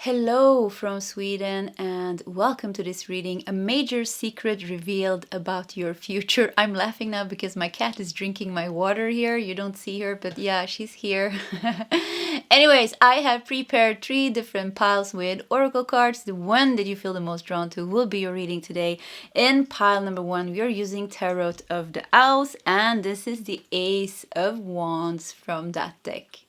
Hello from Sweden and welcome to this reading, a major secret revealed about your future. I'm laughing now because my cat is drinking my water here. You don't see her, but yeah, she's here. Anyways, I have prepared 3 different piles with oracle cards. The one that you feel the most drawn to will be your reading today. In pile number 1, we are using Tarot of the Owls, and this is the Ace of Wands from that deck.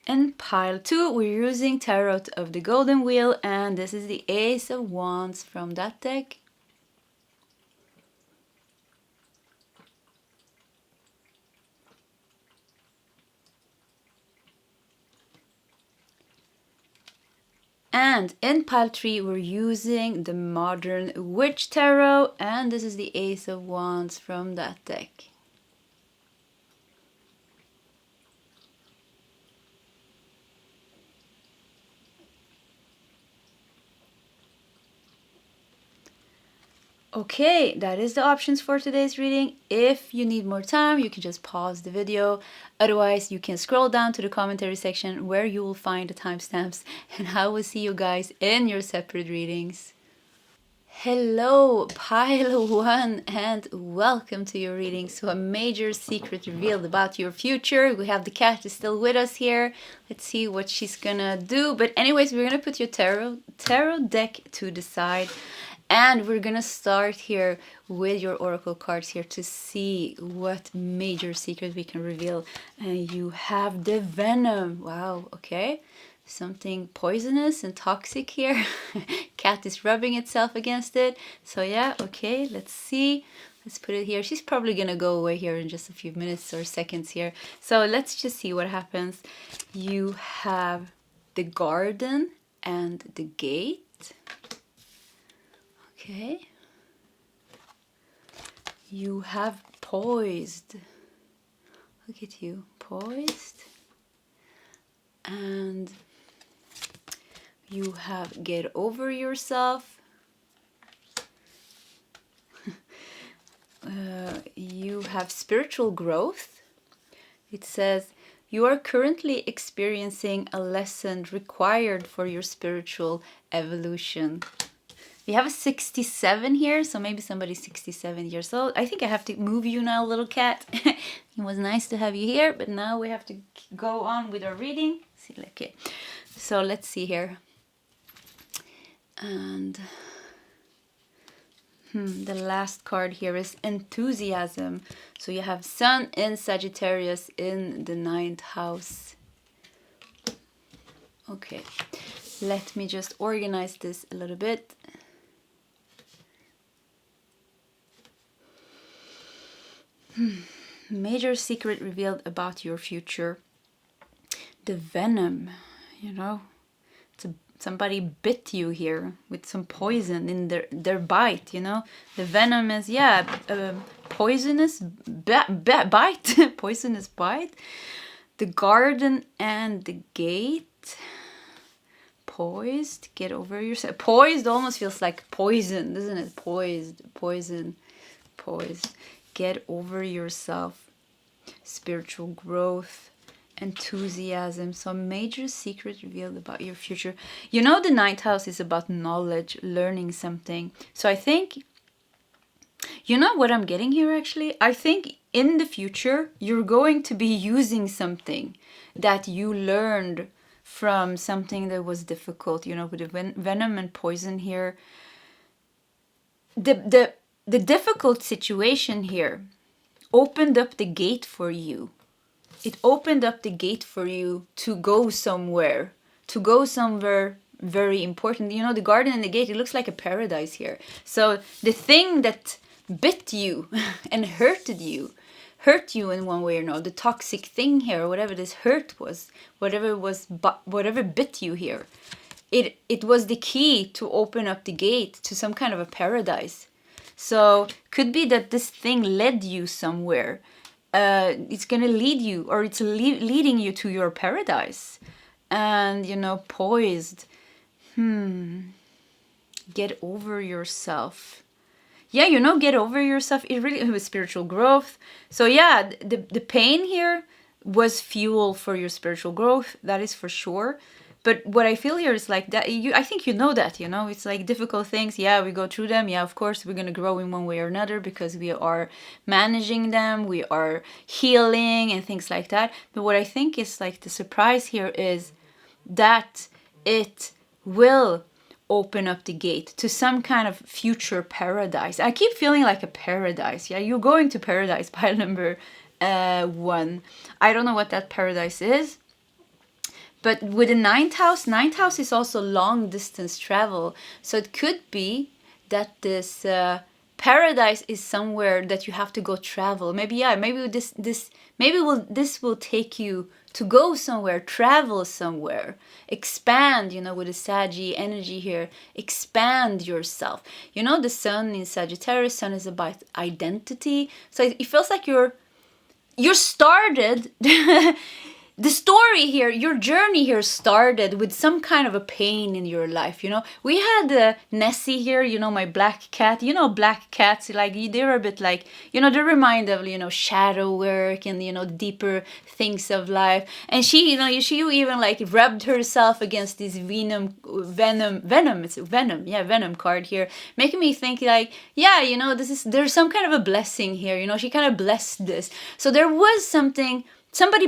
In pile 2, we're using Tarot of the Golden Wheel, and this is the Ace of Wands from that deck. And in pile 3, we're using the Modern Witch Tarot, and this is the Ace of Wands from that deck. Okay, that is the options for today's reading. If you need more time, you can just pause the video. Otherwise, you can scroll down to the commentary section where you will find the timestamps, and I will see you guys in your separate readings. Hello, pile 1, and welcome to your reading. So a major secret revealed about your future. We have the cat is still with us here. Let's see what she's gonna do. But anyways, we're gonna put your tarot deck to the side. And we're gonna start here with your oracle cards here to see what major secret we can reveal. And you have the venom. Wow, okay. Something poisonous and toxic here. Cat is rubbing itself against it. So yeah, okay, let's see. Let's put it here. She's probably gonna go away here in just a few minutes or seconds here. So let's just see what happens. You have the garden and the gate. Okay. You have poised. Look at you, poised. And you have get over yourself. You have spiritual growth. It says you are currently experiencing a lesson required for your spiritual evolution. We have a 67 here, so maybe somebody's 67 years old. I think I have to move you now, little cat. It was nice to have you here, but now we have to go on with our reading. See, okay. So let's see here. And the last card here is enthusiasm. So you have Sun in Sagittarius in the 9th house. Okay, let me just organize this a little bit. Major secret revealed about your future. The venom, you know, somebody bit you here with some poison in their bite, you know. The venom is, yeah, poisonous bite, poisonous bite. The garden and the gate. Poised, get over yourself. Poised almost feels like poison, doesn't it? Poised, poison, poised. Get over yourself, spiritual growth, enthusiasm, some major secret revealed about your future. You know, the 9th house is about knowledge, learning something. So I think, you know what I'm getting here actually? I think in the future, you're going to be using something that you learned from something that was difficult, you know, with the venom and poison here. The difficult situation here opened up the gate for you. It opened up the gate for you to go somewhere very important. You know, the garden and the gate, it looks like a paradise here. So the thing that bit you and hurt you in one way or another, the toxic thing here, or whatever this hurt was, whatever bit you here, it was the key to open up the gate to some kind of a paradise. So could be that this thing led you somewhere. It's gonna lead you, or it's leading you to your paradise. And, you know, poised. Get over yourself. yeah, you know, get over yourself. It really was spiritual growth. So yeah, the pain here was fuel for your spiritual growth. That is for sure. But what I feel here is like that I think you know that, you know, it's like difficult things. Yeah, we go through them. Yeah, of course we're gonna grow in one way or another because we are managing them, we are healing and things like that. But what I think is like the surprise here is that it will open up the gate to some kind of future paradise. I keep feeling like a paradise. Yeah, you're going to paradise, pile number 1. I don't know what that paradise is. But with the ninth house is also long distance travel. So it could be that this paradise is somewhere that you have to go travel. Maybe, yeah, maybe this will take you to go somewhere, travel somewhere, expand, you know, with the Saggy energy here, expand yourself. You know, the sun in Sagittarius, sun is about identity. So it feels like you're started the story here, your journey here started with some kind of a pain in your life, you know. We had Nessie here, you know, my black cat. You know, black cats, like, they're a bit like, you know, they remind of, you know, shadow work and, you know, deeper things of life. And she, you know, she even like rubbed herself against this venom card here, making me think like, yeah, you know, there's some kind of a blessing here, you know, she kind of blessed this. So there was somebody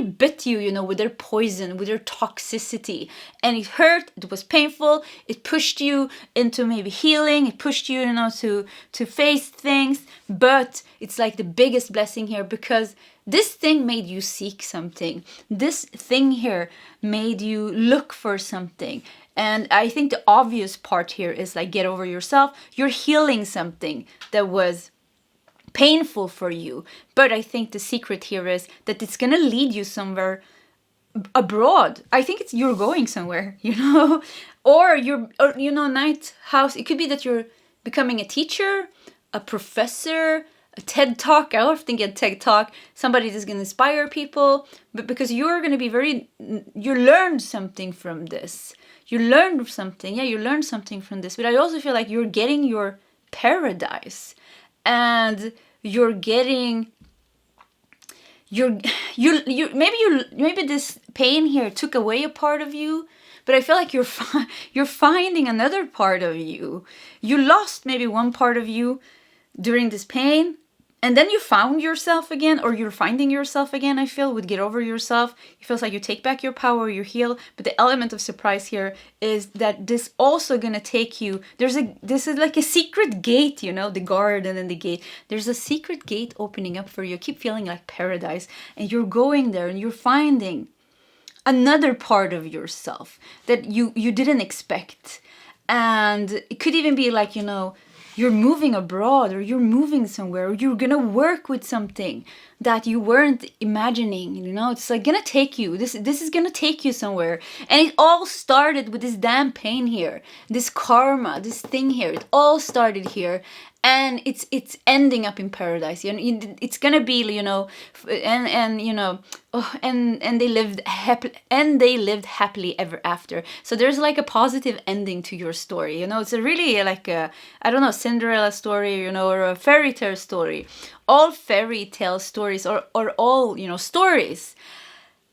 bit you, you know, with their poison, with their toxicity, and it hurt, it was painful, it pushed you into maybe healing, it pushed you, you know, to face things, but it's like the biggest blessing here because this thing made you seek something. This thing here made you look for something. And I think the obvious part here is like, get over yourself. You're healing something that was painful for you. But I think the secret here is that it's gonna lead you somewhere abroad. I think you're going somewhere, you know, or you know, ninth house. It could be that you're becoming a teacher, a professor, a TED Talk. I often get TED Talk. Somebody that's gonna inspire people, but because you're gonna be you learned something from this. You learned something. Yeah, you learned something from this. But I also feel like you're getting your paradise. And you're getting maybe this pain here took away a part of you, but I feel like you're finding another part of you. You lost maybe one part of you during this pain, and then you found yourself again, or you're finding yourself again. I feel with get over yourself, it feels like you take back your power, you heal. But the element of surprise here is that this also gonna take you. This is like a secret gate, you know, the garden and the gate. There's a secret gate opening up for you. I keep feeling like paradise, and you're going there, and you're finding another part of yourself that you didn't expect. And it could even be like, you know, you're moving abroad, or you're moving somewhere, or you're gonna work with something that you weren't imagining, you know. It's like gonna take you, this is gonna take you somewhere. And it all started with this damn pain here, this karma, this thing here. It all started here, and it's ending up in paradise. You know, it's gonna be, you know, and you know, and they lived happily ever after. So there's like a positive ending to your story. You know, it's a really like a, I don't know, Cinderella story, you know, or a fairy tale story. All fairy tale stories, or all, you know, stories.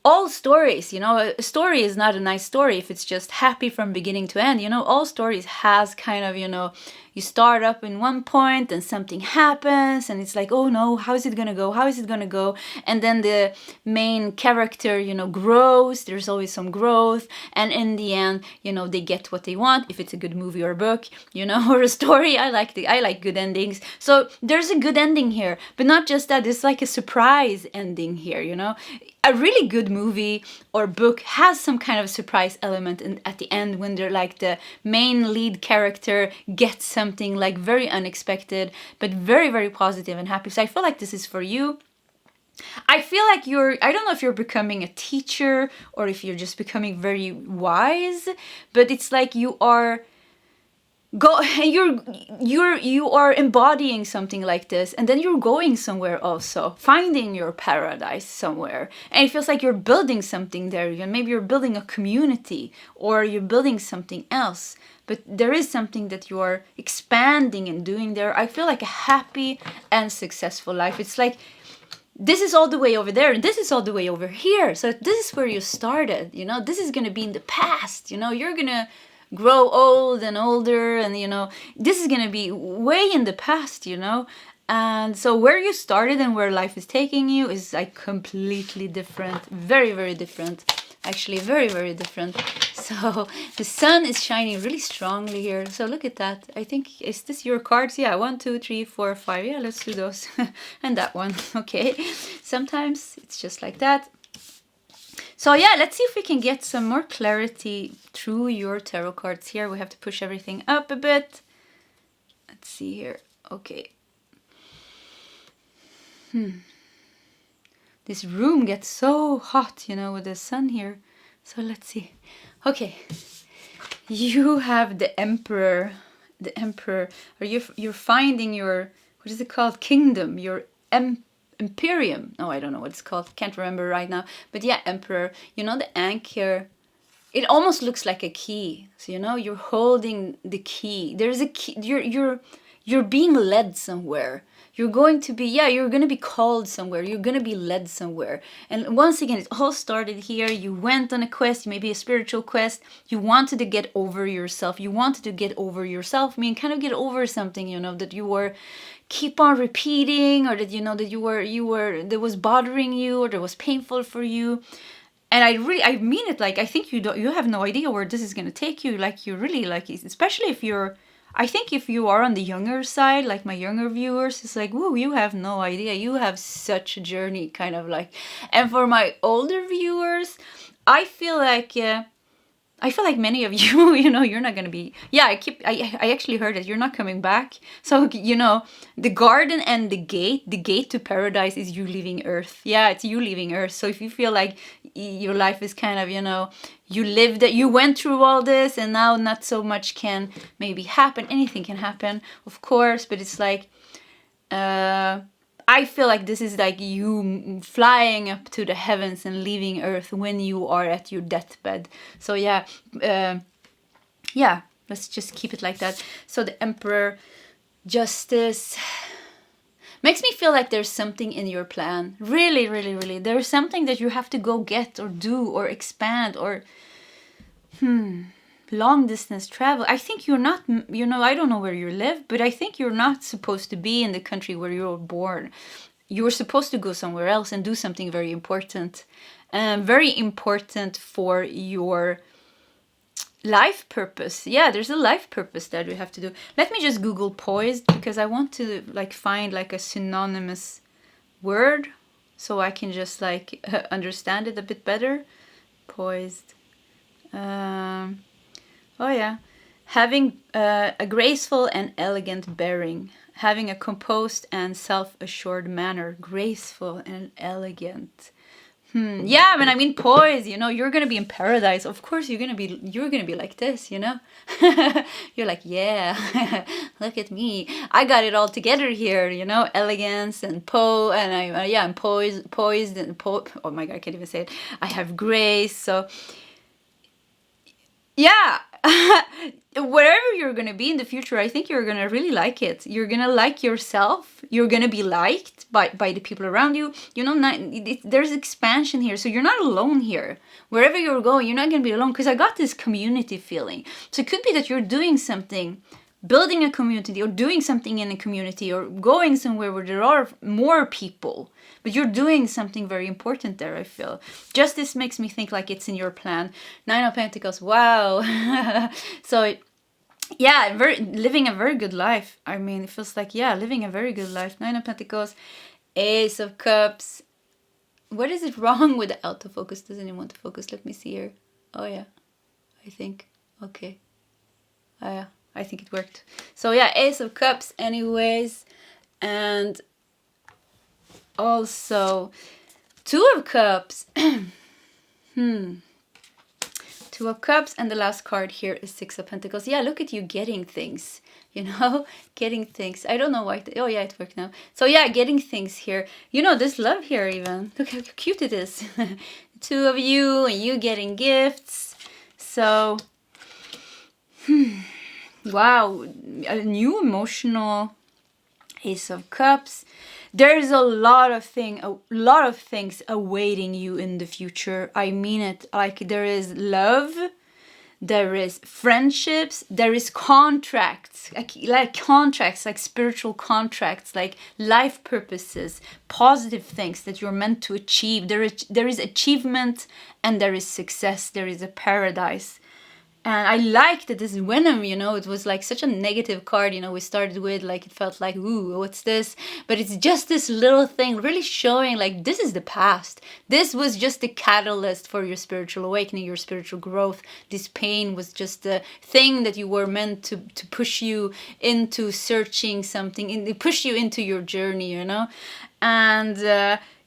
All stories, you know, a story is not a nice story if it's just happy from beginning to end. You know, all stories has kind of, you know, you start up in one point and something happens and it's like, oh no, how is it gonna go? How is it gonna go? And then the main character, you know, grows. There's always some growth. And in the end, you know, they get what they want. If it's a good movie or a book, you know, or a story, I like good endings. So there's a good ending here, but not just that. It's like a surprise ending here, you know. A really good movie or book has some kind of surprise element at the end, when they're like the main lead character gets something like very unexpected, but very, very positive and happy. So I feel like this is for you. I feel like I don't know if you're becoming a teacher or if you're just becoming very wise, but it's like you are go, and you are embodying something like this, and then you're going somewhere, also finding your paradise somewhere, and it feels like you're building something there. Maybe you're building a community, or you're building something else, but there is something that you're expanding and doing there. I feel like a happy and successful life. It's like this is all the way over there, and this is all the way over here. So this is where you started, this is gonna be in the past, you're gonna grow old and older, and this is gonna be way in the past, and so where you started and where life is taking you is like completely different. Very, very different. Actually, very, very different. So the sun is shining really strongly here. So look at that. I think, is this your cards? Yeah, 1, 2, 3, 4, 5. Yeah, let's do those. And that one. Okay. Sometimes it's just like that. So yeah, let's see if we can get some more clarity through your tarot cards here. We have to push everything up a bit. Let's see here. Okay. This room gets so hot, with the sun here. So let's see. Okay. You have the Emperor. The Emperor. Or you're finding your, what is it called? Kingdom. Your Imperium. Oh, I don't know what it's called. Can't remember right now. But yeah, Emperor. The anchor. It almost looks like a key. So you're holding the key. There's a key. You're being led somewhere. You're going to be called somewhere. You're going to be led somewhere. And once again, it all started here. You went on a quest, maybe a spiritual quest. You wanted to get over yourself. I mean, kind of get over something, that you were keep on repeating, or that, that you were, that was bothering you, or that was painful for you. And I mean it, like, I think you have no idea where this is going to take you. Like, you really, like, especially I think if you are on the younger side, like my younger viewers, it's like, whoa, you have no idea. You have such a journey, kind of like. And for my older viewers, I feel like many of you, you're not going to be, I actually heard that you're not coming back. So, the garden and the gate to paradise is you leaving Earth. Yeah, it's you leaving Earth. So if you feel like your life is kind of, you lived it, you went through all this, and now not so much can maybe happen. Anything can happen, of course, but it's like, I feel like this is like you flying up to the heavens and leaving Earth when you are at your deathbed. So yeah, let's just keep it like that. So the Emperor, Justice, makes me feel like there's something in your plan. Really, really, really. There's something that you have to go get or do or expand or, long distance travel. I think you're not, I don't know where you live, but I think you're not supposed to be in the country where you were born. You were supposed to go somewhere else and do something very important. Very important for your life purpose. Yeah, there's a life purpose that we have to do. Let me just Google poised, because I want to like find like a synonymous word so I can just like understand it a bit better. Poised. Oh yeah, having a graceful and elegant bearing, having a composed and self-assured manner, graceful and elegant. Yeah, I mean poise, you're gonna be in paradise. Of course you're gonna be like this, You're like, yeah, look at me. I got it all together here, elegance and I'm poised and oh my god, I can't even say it. I have grace, so yeah. Wherever you're going to be in the future, I think you're going to really like it. You're going to like yourself. You're going to be liked by the people around you. There's expansion here. So you're not alone here. Wherever you're going, you're not going to be alone, because I got this community feeling. So it could be that you're doing something, building a community, or doing something in a community, or going somewhere where there are more people. But you're doing something very important there, I feel. Justice makes me think like it's in your plan. 9 of Pentacles, wow. So, yeah, living a very good life. I mean, it feels like, yeah, living a very good life. 9 of Pentacles, Ace of Cups. What is it wrong with the autofocus? Doesn't it want to focus? Let me see here. Oh, yeah, I think. Okay. Yeah, I think it worked. So, yeah, Ace of Cups anyways. And also 2 of Cups. 2 Two of Cups, and the last card here is Six of Pentacles. Yeah, look at you getting things, you know, getting things. I don't know why. Oh yeah, it worked now. So yeah, getting things here. You know, this love here even. Look how cute it is. Two of you and you getting gifts. So, wow, a new emotional Ace of Cups. There's a lot of things awaiting you in the future. I mean it. Like, there is love, there is friendships, there is contracts, like contracts, like spiritual contracts, like life purposes, positive things that you're meant to achieve. There is achievement and there is success. There is a paradise. And I liked that this Venom, you know, it was like such a negative card, you know, we started with, like, it felt like, ooh, what's this? But it's just this little thing really showing, like, this is the past. This was just the catalyst for your spiritual awakening, your spiritual growth. This pain was just the thing that you were meant to push you into searching something, push you into your journey, you know?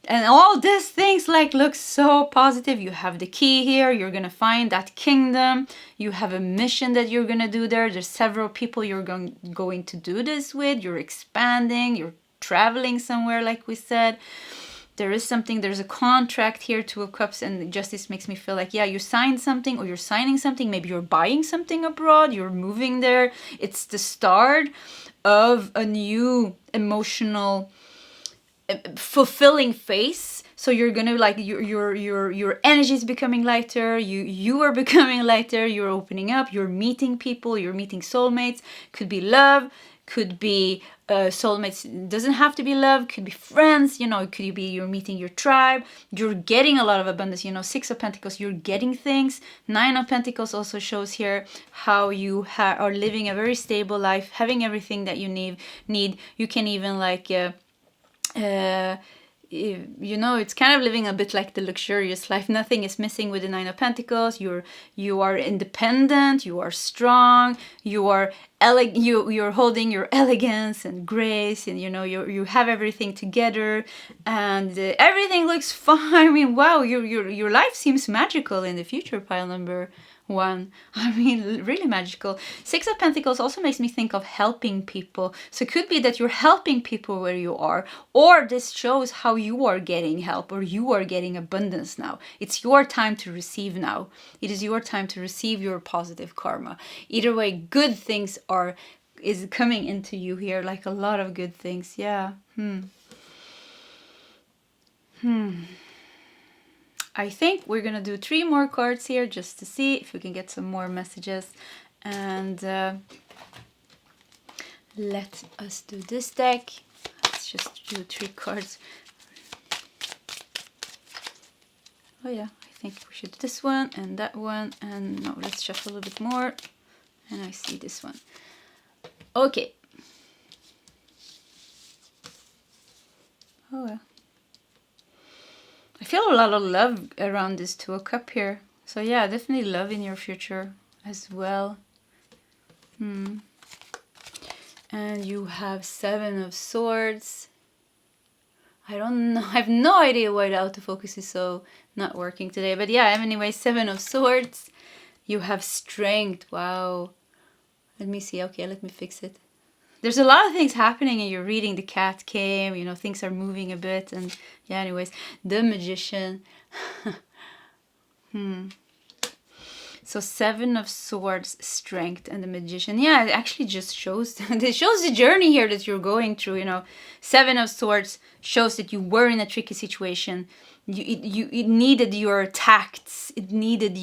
And all these things like look so positive. You have the key here. You're going to find that kingdom. You have a mission that you're going to do there. There's several people you're going to do this with. You're expanding. You're traveling somewhere, like we said. There is something, there's a contract here, Two of Cups, and Justice makes me feel like, yeah, you signed something or you're signing something. Maybe you're buying something abroad. You're moving there. It's the start of a new emotional fulfilling phase. So you're gonna, like, your energy is becoming lighter, you are becoming lighter, you're opening up, you're meeting people, you're meeting soulmates. Could be love, could be soulmates, doesn't have to be love, could be friends, you know, it could be you're meeting your tribe, you're getting a lot of abundance, you know. Six of Pentacles, you're getting things. Nine of Pentacles also shows here how you are living a very stable life, having everything that you need. You can even, like, you know, it's kind of living a bit like the luxurious life. Nothing is missing with the Nine of Pentacles. You are independent, you are strong, you're holding your elegance and grace, and you know, you have everything together, and everything looks fine. I mean, wow, your life seems magical in the future, pile number one. I mean, really magical. Six of Pentacles also makes me think of helping people. So it could be that you're helping people where you are, or this shows how you are getting help, or you are getting abundance now. It's your time to receive now. It is your time to receive your positive karma. Either way, good things is coming into you here, like a lot of good things. Yeah. I think we're gonna do 3 more cards here just to see if we can get some more messages. And let us do this deck. Let's just do 3 cards. Oh yeah, I think we should do this one and that one. And no, let's shuffle a little bit more. And I see this one. Okay. Oh yeah. I feel a lot of love around this Two of Cups here. So yeah, definitely love in your future as well. And you have Seven of Swords. I don't know. I have no idea why the autofocus is so not working today. But yeah, anyway, Seven of Swords. You have Strength. Wow. Let me see. Okay, let me fix it. There's a lot of things happening in your reading. The cat came, you know, things are moving a bit. And yeah, anyways, the Magician. So Seven of Swords, Strength, and the Magician. Yeah, it actually just shows, it shows the journey here that you're going through, you know. Seven of Swords shows that you were in a tricky situation. It needed your tacts. It needed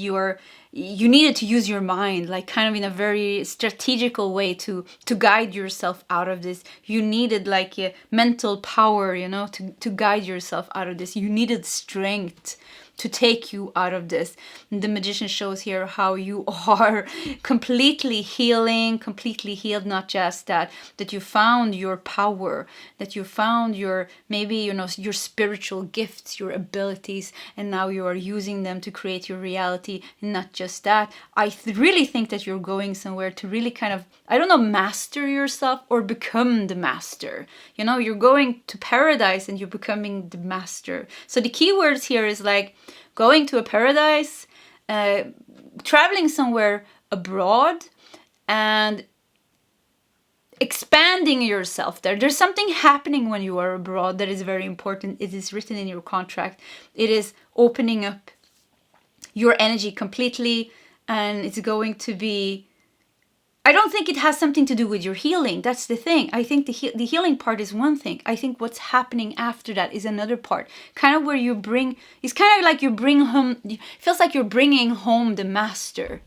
you needed to use your mind, like kind of in a very strategical way to guide yourself out of this. You needed like a mental power, you know, to guide yourself out of this. You needed strength to take you out of this. And the Magician shows here how you are completely healed, not just that you found your power, that you found your, maybe, you know, your spiritual gifts, your abilities, and now you are using them to create your reality. And not just that, I really think that you're going somewhere to really kind of, I don't know, master yourself or become the master. You know, you're going to paradise and you're becoming the master. So the key words here is like going to a paradise traveling somewhere abroad and expanding yourself there. There's something happening when you are abroad that is very important. It is written in your contract. It is opening up your energy completely, and it's going to be, I don't think it has something to do with your healing. That's the thing. I think the healing part is one thing. I think what's happening after that is another part. Kind of where you bring, it's kind of like you bring home, it feels like you're bringing home the master.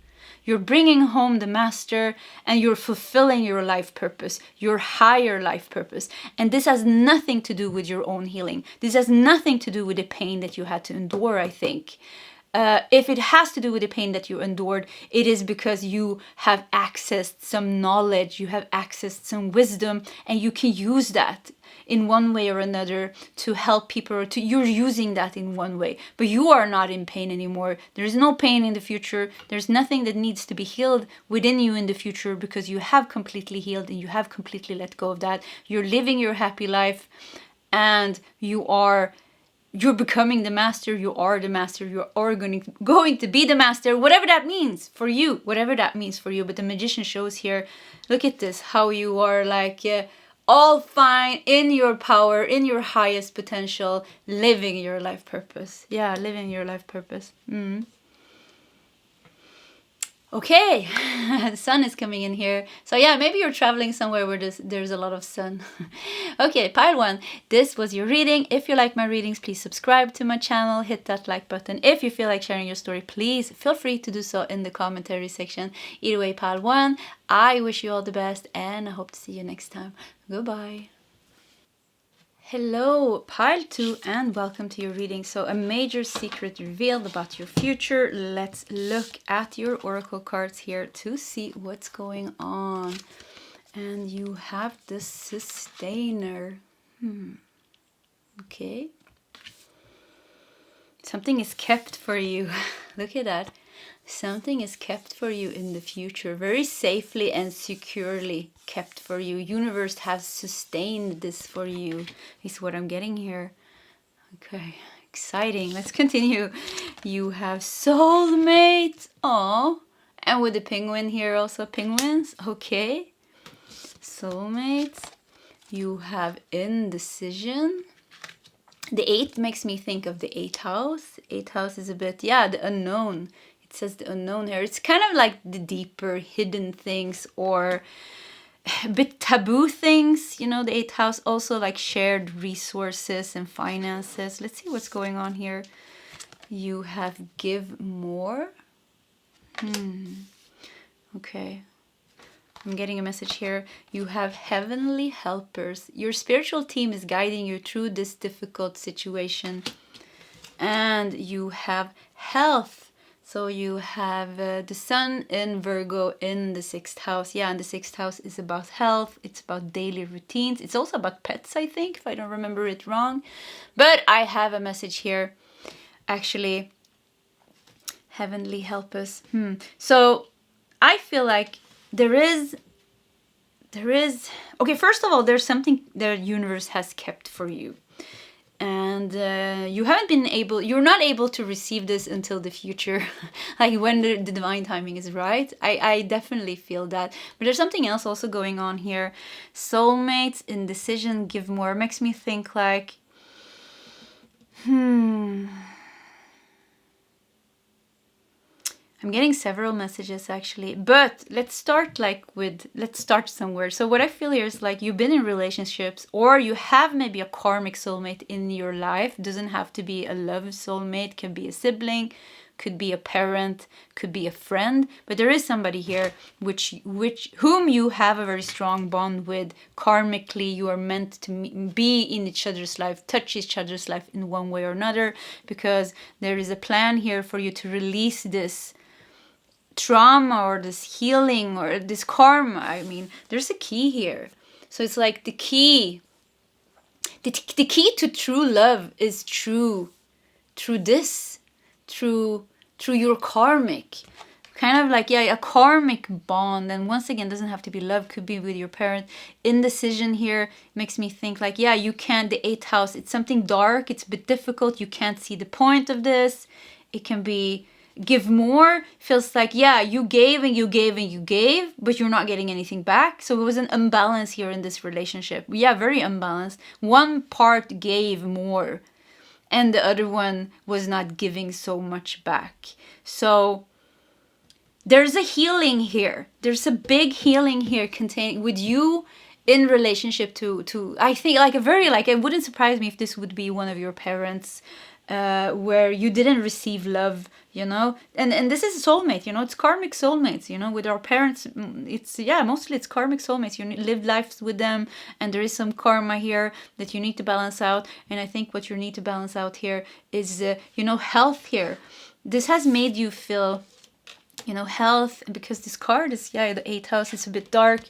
You're bringing home the master and you're fulfilling your life purpose, your higher life purpose. And this has nothing to do with your own healing. This has nothing to do with the pain that you had to endure, I think. If it has to do with the pain that you endured, it is because you have accessed some knowledge, you have accessed some wisdom, and you can use that in one way or another to help people, or you're using that in one way, but you are not in pain anymore. There's no pain in the future. There's nothing that needs to be healed within you in the future, because you have completely healed and you have completely let go of that. You're living your happy life, and you're becoming the master. You are the master. You are going to be the master, whatever that means for you, whatever that means for you. But the magician shows here, look at this, how you are like all fine, in your power, in your highest potential, living your life purpose. Yeah, living your life purpose. Okay, the sun is coming in here. So yeah, maybe you're traveling somewhere where there's a lot of sun. Okay, pile 1. This was your reading. If you like my readings, please subscribe to my channel. Hit that like button. If you feel like sharing your story, please feel free to do so in the commentary section. Either way, pile 1, I wish you all the best, and I hope to see you next time. Goodbye. Hello, pile 2, and welcome to your reading. So a major secret revealed about your future. Let's look at your oracle cards here to see what's going on. And you have the sustainer. Okay. Something is kept for you. Look at that. Something is kept for you in the future, very safely and securely kept for you. Universe has sustained this for you, is what I'm getting here. Okay, exciting. Let's continue. You have soulmates. Oh, and with the penguin here also, penguins. Okay, soulmates. You have indecision. The 8 makes me think of the 8th house. 8th house is a bit, yeah, the unknown. It says the unknown here. It's kind of like the deeper hidden things, or a bit taboo things. You know, the 8th house also like shared resources and finances. Let's see what's going on here. You have give more. Okay. I'm getting a message here. You have heavenly helpers. Your spiritual team is guiding you through this difficult situation. And you have health. So you have the sun in Virgo in the 6th house. Yeah, and the 6th house is about health. It's about daily routines. It's also about pets, I think, if I don't remember it wrong. But I have a message here. Actually, heavenly helpers. So I feel like there is, okay, first of all, there's something the universe has kept for you. And you're not able to receive this until the future, like when the divine timing is right. I definitely feel that. But there's something else also going on here. Soulmates, indecision, give more, makes me think like, I'm getting several messages actually, but let's start somewhere. So what I feel here is like you've been in relationships, or you have maybe a karmic soulmate in your life. Doesn't have to be a love soulmate, can be a sibling, could be a parent, could be a friend, but there is somebody here whom you have a very strong bond with. Karmically, you are meant to be in each other's life, touch each other's life in one way or another, because there is a plan here for you to release this trauma or this healing or this karma. I mean, there's a key here. So it's like the key to true love is through your karmic, kind of like, yeah, a karmic bond. And once again, doesn't have to be love, could be with your parent. Indecision here makes me think like, yeah, you can't, the 8th house, it's something dark, it's a bit difficult, you can't see the point of this. It can be give more feels like, yeah, you gave and you gave and you gave, but you're not getting anything back. So it was an imbalance here in this relationship. Yeah, very unbalanced. One part gave more and the other one was not giving so much back. So there's a healing here. There's a big healing here containing with you in relationship to I think like a very, like, it wouldn't surprise me if this would be one of your parents, where you didn't receive love, you know, and this is a soulmate, you know, it's karmic soulmates, you know, with our parents. It's, yeah, mostly it's karmic soulmates. You live lives with them, and there is some karma here that you need to balance out. And I think what you need to balance out here is, you know, health here. This has made you feel, you know, health, because this card is, yeah, the 8th house. It's a bit dark.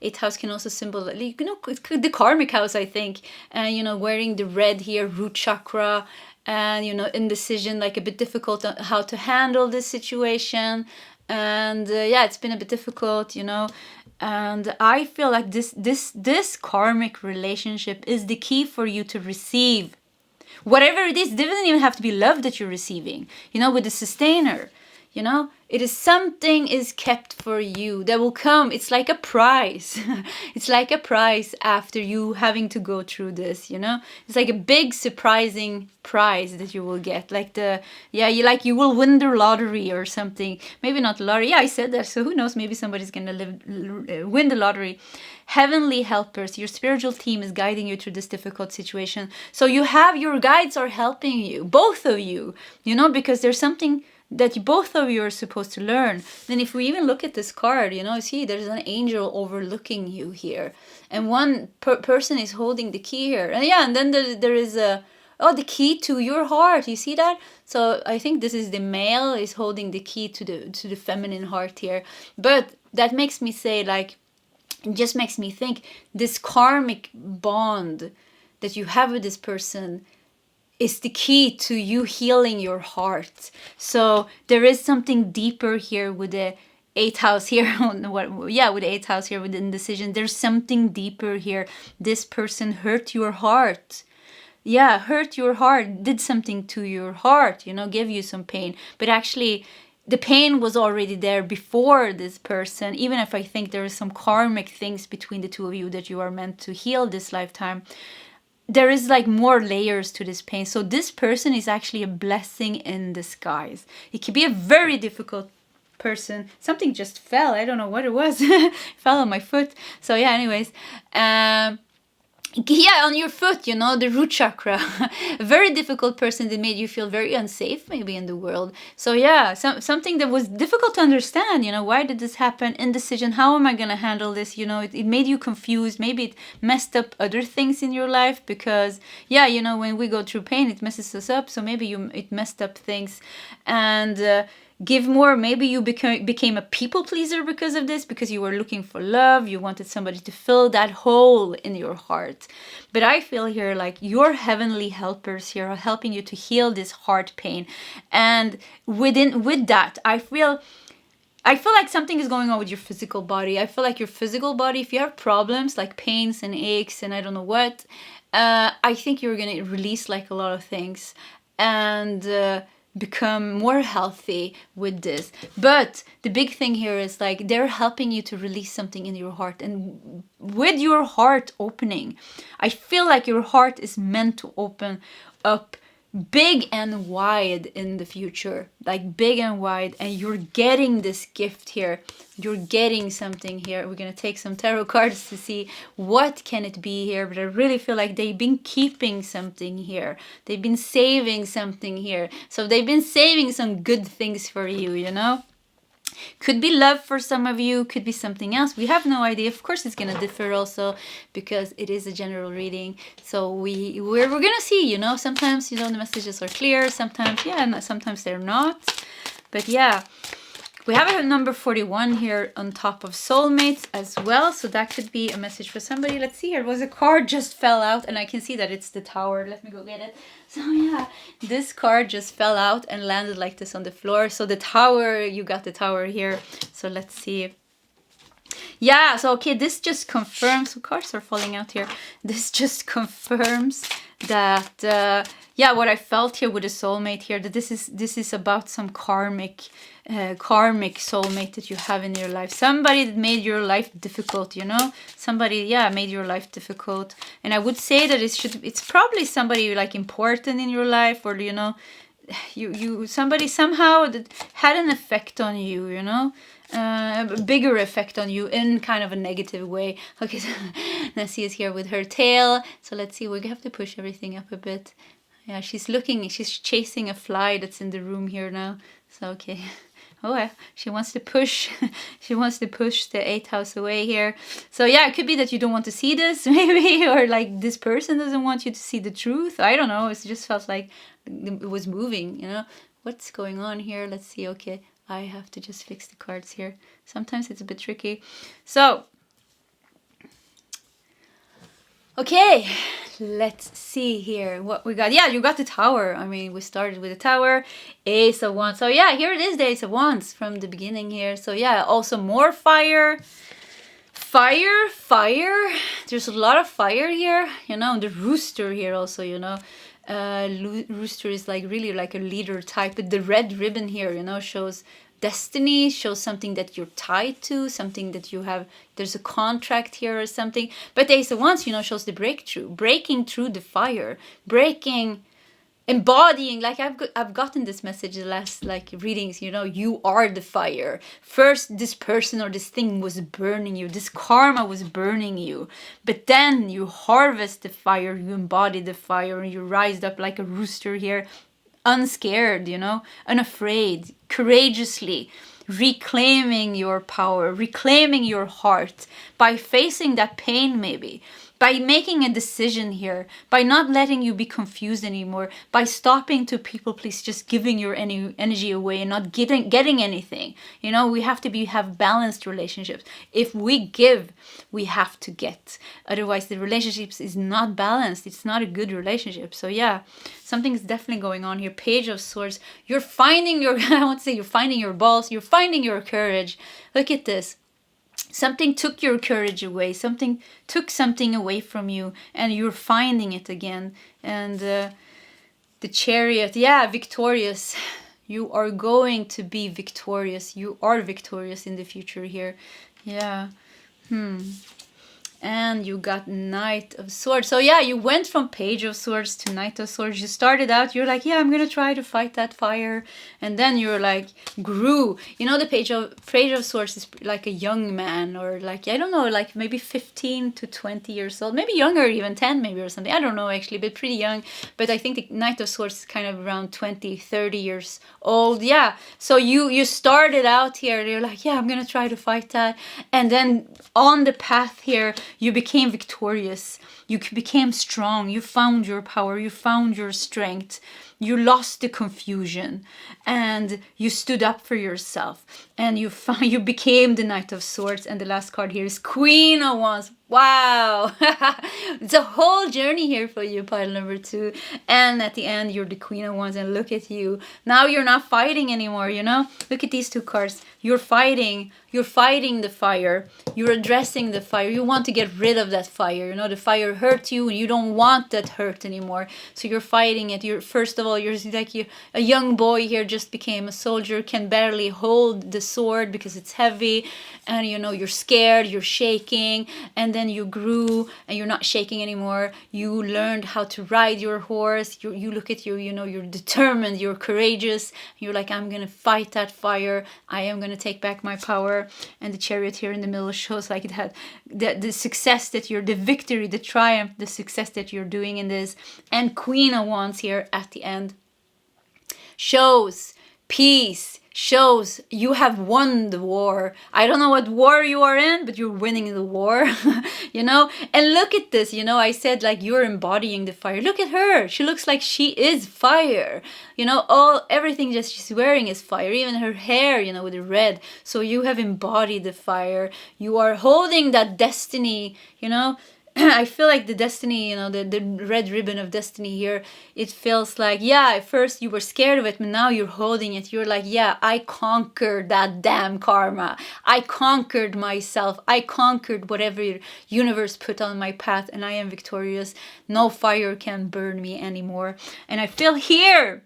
8th house can also symbolize, you know, the karmic house, I think. And, you know, wearing the red here, root chakra, and, you know, indecision, like a bit difficult on how to handle this situation. And yeah, it's been a bit difficult, you know. And I feel like this karmic relationship is the key for you to receive whatever it is. It doesn't even have to be love that you're receiving, you know, with the sustainer. You know, it is something is kept for you that will come. It's like a prize. It's like a prize after you having to go through this, you know. It's like a big surprising prize that you will get. Like you will win the lottery or something. Maybe not the lottery. Yeah, I said that. So who knows? Maybe somebody's going to win the lottery. Heavenly helpers, your spiritual team is guiding you through this difficult situation. So you have, your guides are helping you, both of you, you know, because there's something that both of you are supposed to learn. Then if we even look at this card, you know, see, there's an angel overlooking you here. And one person is holding the key here. And yeah, and then there is the key to your heart. You see that? So I think this is the male is holding the key to the feminine heart here. But that makes me say, like, it just makes me think this karmic bond that you have with this person is the key to you healing your heart. So there is something deeper here with the 8th house here. With the 8th house here with the indecision. There's something deeper here. This person hurt your heart. Yeah, hurt your heart, did something to your heart, you know, gave you some pain. But actually, the pain was already there before this person. Even if I think there is some karmic things between the two of you that you are meant to heal this lifetime, there is like more layers to this pain. So this person is actually a blessing in disguise. It could be a very difficult person. Something just fell. I don't know what it was. Fell on my foot. So yeah, anyways. Yeah, on your foot, you know, the root chakra. A very difficult person that made you feel very unsafe maybe in the world. So yeah, something that was difficult to understand, you know, why did this happen? Indecision, how am I going to handle this? You know, it made you confused. Maybe it messed up other things in your life because, yeah, you know, when we go through pain, it messes us up. So maybe it messed up things. And give more. Maybe you became a people pleaser because of this, because you were looking for love. You wanted somebody to fill that hole in your heart. But I feel here like your heavenly helpers here are helping you to heal this heart pain. And with that, I feel like something is going on with your physical body. I feel like your physical body, if you have problems like pains and aches and I don't know what, I think you're going to release like a lot of things and become more healthy with this. But the big thing here is like they're helping you to release something in your heart. And with your heart opening, I feel like your heart is meant to open up big and wide in the future, like big and wide, and you're getting this gift here. You're getting something here. We're gonna take some tarot cards to see what can it be here, but I really feel like they've been keeping something here. They've been saving something here. So they've been saving some good things for you, you know? Could be love for some of you, could be something else. We have no idea. Of course, it's gonna differ also because it is a general reading. So we're gonna see. You know, sometimes, you know, the messages are clear. Sometimes, yeah, and sometimes they're not. But yeah, we have a number 41 here on top of soulmates as well. So that could be a message for somebody. Let's see here. Was a card just fell out, and I can see that it's the Tower. Let me go get it. So yeah, this card just fell out and landed like this on the floor. So the Tower, you got the Tower here. So let's see. Yeah, so okay, this just confirms, so cards are falling out here. This just confirms that, yeah, what I felt here with a soulmate here, that this is about some karmic soulmate that you have in your life. Somebody that made your life difficult, you know? Somebody, yeah, made your life difficult. And I would say that it's probably somebody like important in your life, or, you know, somebody somehow that had an effect on you, you know? A bigger effect on you in kind of a negative way. Okay, so Nessie is here with her tail. So let's see, we have to push everything up a bit. Yeah, she's chasing a fly that's in the room here now. So, okay. Oh, she wants to push. She wants to push the 8th house away here. So yeah, it could be that you don't want to see this, maybe, or like this person doesn't want you to see the truth. I don't know. It just felt like it was moving, you know. What's going on here? Let's see. Okay, I have to just fix the cards here. Sometimes it's a bit tricky. So, okay, let's see here what we got. Yeah, you got the Tower. I mean, we started with the Tower, Ace of Wands. So yeah, here it is, the Ace of Wands from the beginning here. So yeah, also more fire. Fire. There's a lot of fire here, you know. The Rooster here also, you know. Rooster is like really like a leader type. But the red ribbon here, you know, shows destiny, shows something that you're tied to, something that you have, there's a contract here or something. But the Ace of Wands, you know, shows the breakthrough, breaking through the fire, embodying, like I've gotten this message the last like readings, you know, you are the fire. First, this person or this thing was burning you, this karma was burning you, but then you harvest the fire, you embody the fire, and you rise up like a rooster here, unscared, you know, unafraid, courageously reclaiming your power, reclaiming your heart by facing that pain, maybe by making a decision here, by not letting you be confused anymore, by stopping to people please, just giving your energy away and not getting anything. You know, we have to have balanced relationships. If we give, we have to get. Otherwise, the relationships is not balanced. It's not a good relationship. So yeah, something's definitely going on here. Page of Swords. You're finding your, I won't say you're finding your balls, you're finding your courage. Look at this. Something took your courage away. Something took something away from you, and you're finding it again. And the Chariot, yeah, victorious. You are going to be victorious. You are victorious in the future here. Yeah. And you got Knight of Swords. So yeah, you went from Page of Swords to Knight of Swords. You started out, you're like, yeah, I'm gonna try to fight that fire. And then you're like, grew. You know, the Page of Swords is like a young man, or like, I don't know, like maybe 15 to 20 years old. Maybe younger, even 10 maybe or something. I don't know actually, but pretty young. But I think the Knight of Swords is kind of around 20, 30 years old. Yeah. So you started out here, you're like, yeah, I'm gonna try to fight that. And then on the path here, you became victorious, you became strong, you found your power, you found your strength, you lost the confusion, and you stood up for yourself, and you became the Knight of Swords. And the last card here is Queen of Wands. Wow. It's a whole journey here for you, pile number 2. And at the end, you're the Queen of Wands, and look at you. Now you're not fighting anymore, you know? Look at these 2 cards. You're fighting the fire. You're addressing the fire. You want to get rid of that fire. You know, the fire hurt you, and you don't want that hurt anymore. So you're fighting it. First of all, you're like a young boy here, just became a soldier, can barely hold the sword because it's heavy, and you know, you're scared, you're shaking, and then you grew and you're not shaking anymore. You learned how to ride your horse. You look at you, you know, you're determined, you're courageous. You're like, I'm gonna fight that fire. I am gonna take back my power. And the Chariot here in the middle shows like it had the success that you're, the victory, the triumph, the success that you're doing in this. And Queen of Wands here at the end shows peace, shows you have won the war. I don't know what war you are in, but you're winning the war. You know, and look at this, you know, I said like you're embodying the fire. Look at her, she looks like she is fire, you know, everything that she's wearing is fire, even her hair, you know, with the red. So you have embodied the fire, you are holding that destiny, you know, I feel like the destiny, the red ribbon of destiny here, it feels like, yeah, at first you were scared of it, but now you're holding it. You're like, yeah, I conquered that damn karma. I conquered myself. I conquered whatever universe put on my path, and I am victorious. No fire can burn me anymore. And I feel here,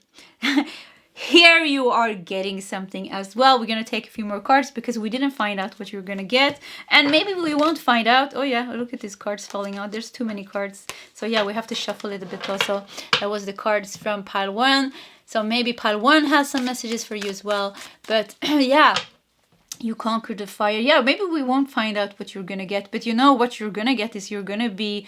here you are getting something as well. We're going to take a few more cards because we didn't find out what you're going to get. And maybe we won't find out. Oh yeah, look at these cards falling out. There's too many cards. So yeah, we have to shuffle it a bit also. That was the cards from pile 1. So maybe pile 1 has some messages for you as well. But yeah, you conquered the fire. Yeah, maybe we won't find out what you're going to get. But you know what you're going to get is you're going to be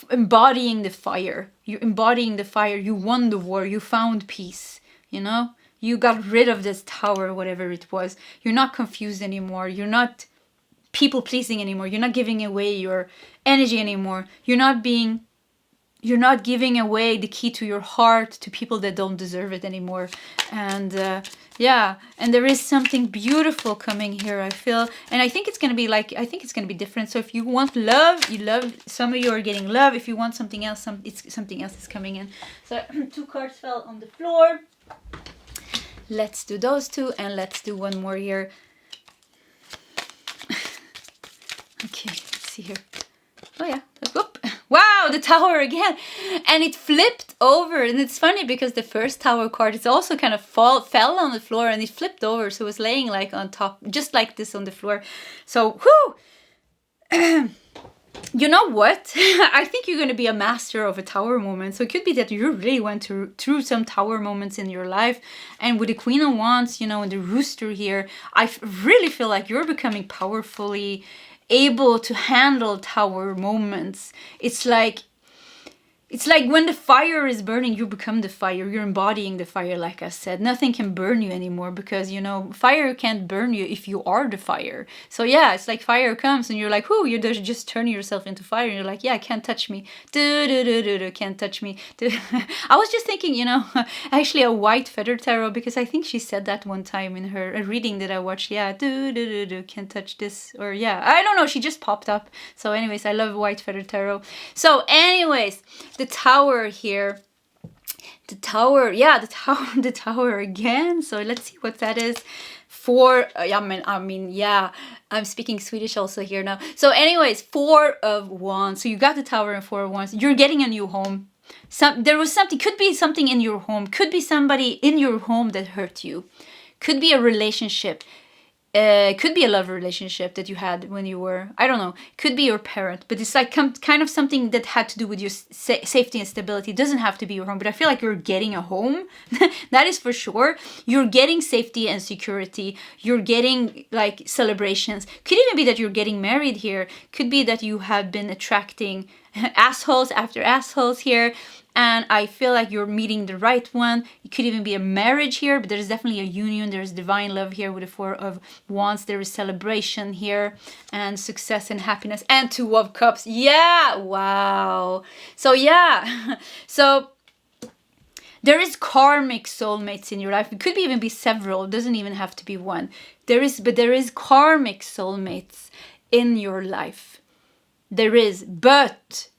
embodying the fire. You're embodying the fire. You won the war. You found peace. You know, you got rid of this tower, whatever it was. You're not confused anymore. You're not people pleasing anymore. You're not giving away your energy anymore. You're not giving away the key to your heart to people that don't deserve it anymore. And yeah, and there is something beautiful coming here, I feel. And I think it's going to be like, I think it's going to be different. So if you want love, you love, some of you are getting love. If you want something else, something else is coming in. So 2 cards fell on the floor. Let's do those 2, and let's do one more here. Okay, let's see here. Oh yeah, whoop. Wow, the tower again. And it flipped over. And it's funny because the first tower card, it's also kind of fell on the floor, and it flipped over. So it was laying like on top, just like this on the floor. So, whoo! You know what? I think you're going to be a master of a tower moment. So it could be that you really went through some tower moments in your life. And with the Queen of Wands, and the rooster here, I really feel like you're becoming powerfully able to handle tower moments. It's like when the fire is burning, you become the fire. You're embodying the fire, like I said. Nothing can burn you anymore because, fire can't burn you if you are the fire. So yeah, it's like fire comes and you're like, whoo, you're just turning yourself into fire. And you're like, yeah, can't touch me. Can't touch me. I was just thinking, actually a white feather tarot, because I think she said that one time in her reading that I watched. Yeah, can't touch this. Or yeah, I don't know. She just popped up. So anyways, I love white feather tarot. So anyways, the tower here, the tower again. So let's see what that is for. Yeah, I'm speaking Swedish also here now. So anyways, 4 of Wands. So you got the tower and 4 of Wands. You're getting a new home. There was something, could be something in your home, could be somebody in your home that hurt you, could be a relationship. Could be a love relationship that you had when you were, I don't know, could be your parent, but it's like kind of something that had to do with your safety and stability. It doesn't have to be your home, but I feel like you're getting a home. That is for sure. You're getting safety and security. You're getting like celebrations. Could even be that you're getting married here. Could be that you have been attracting assholes after assholes here. And I feel like you're meeting the right one. It could even be a marriage here, but there's definitely a union. There's divine love here with the 4 of Wands. There is celebration here and success and happiness and 2 of Cups. Yeah, wow. So yeah, so there is karmic soulmates in your life. It could even be several. It doesn't even have to be one. There is karmic soulmates in your life. There is, but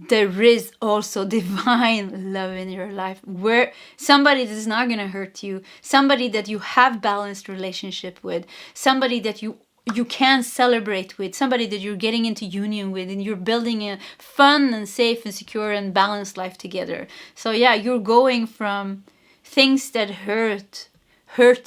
there is also divine love in your life, where somebody that is not going to hurt you, somebody that you have balanced relationship with, somebody that you can celebrate with, somebody that you're getting into union with, and you're building a fun and safe and secure and balanced life together. So yeah, you're going from things that hurt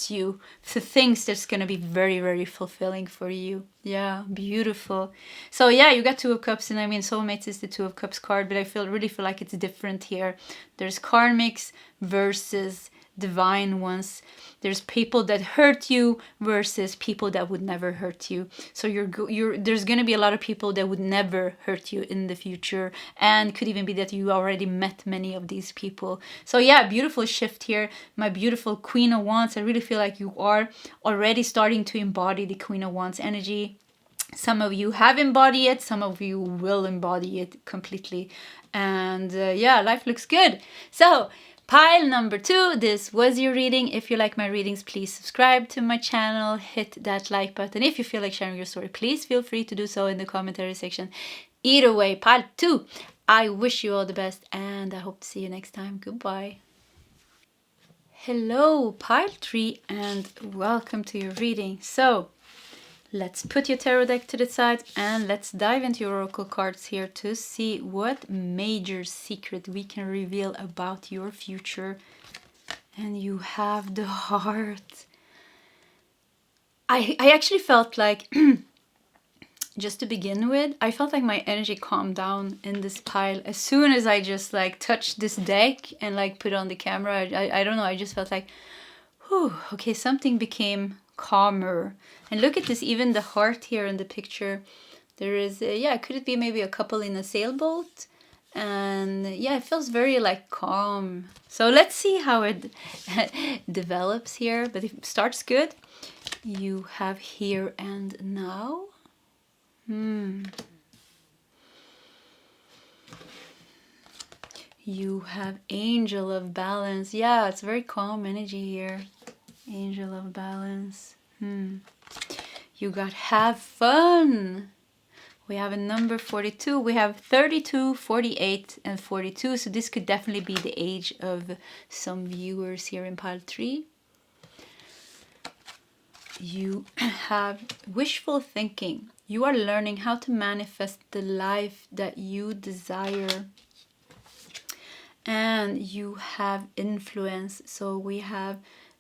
you to things that's going to be very, very fulfilling for you. Yeah, beautiful. So yeah, you got 2 of Cups, and soulmates is the 2 of Cups card, but I really feel like it's different here. There's karmics versus divine ones. There's people that hurt you versus people that would never hurt you. So there's going to be a lot of people that would never hurt you in the future, and could even be that you already met many of these people. So yeah, beautiful shift here. My beautiful Queen of Wands, I really feel like you are already starting to embody the Queen of Wands energy. Some of you have embodied it, some of you will embody it completely. And yeah, life looks good. So pile number 2, this was your reading. If you like my readings, please subscribe to my channel, hit that like button. If you feel like sharing your story, please feel free to do so in the commentary section. Either way, pile 2. I wish you all the best, and I hope to see you next time. Goodbye. Hello, pile 3, and welcome to your reading. So, let's put your tarot deck to the side and let's dive into your oracle cards here to see what major secret we can reveal about your future. And you have the heart. I actually felt like, just to begin with, I felt like my energy calmed down in this pile as soon as I just like touched this deck and like put on the camera. I don't know, I just felt like, whew, okay, something became calmer. And look at this, even the heart here in the picture. There is, could it be maybe a couple in a sailboat? And yeah, it feels very like calm. So let's see how it develops here. But it starts good. You have here and now. You have Angel of Balance. Yeah, it's very calm energy here. Angel of Balance. You got Have Fun. We have a number 42. We have 32, 48, and 42. So this could definitely be the age of some viewers here in pile 3. You have Wishful Thinking. You are learning how to manifest the life that you desire. And you have Influence. So we have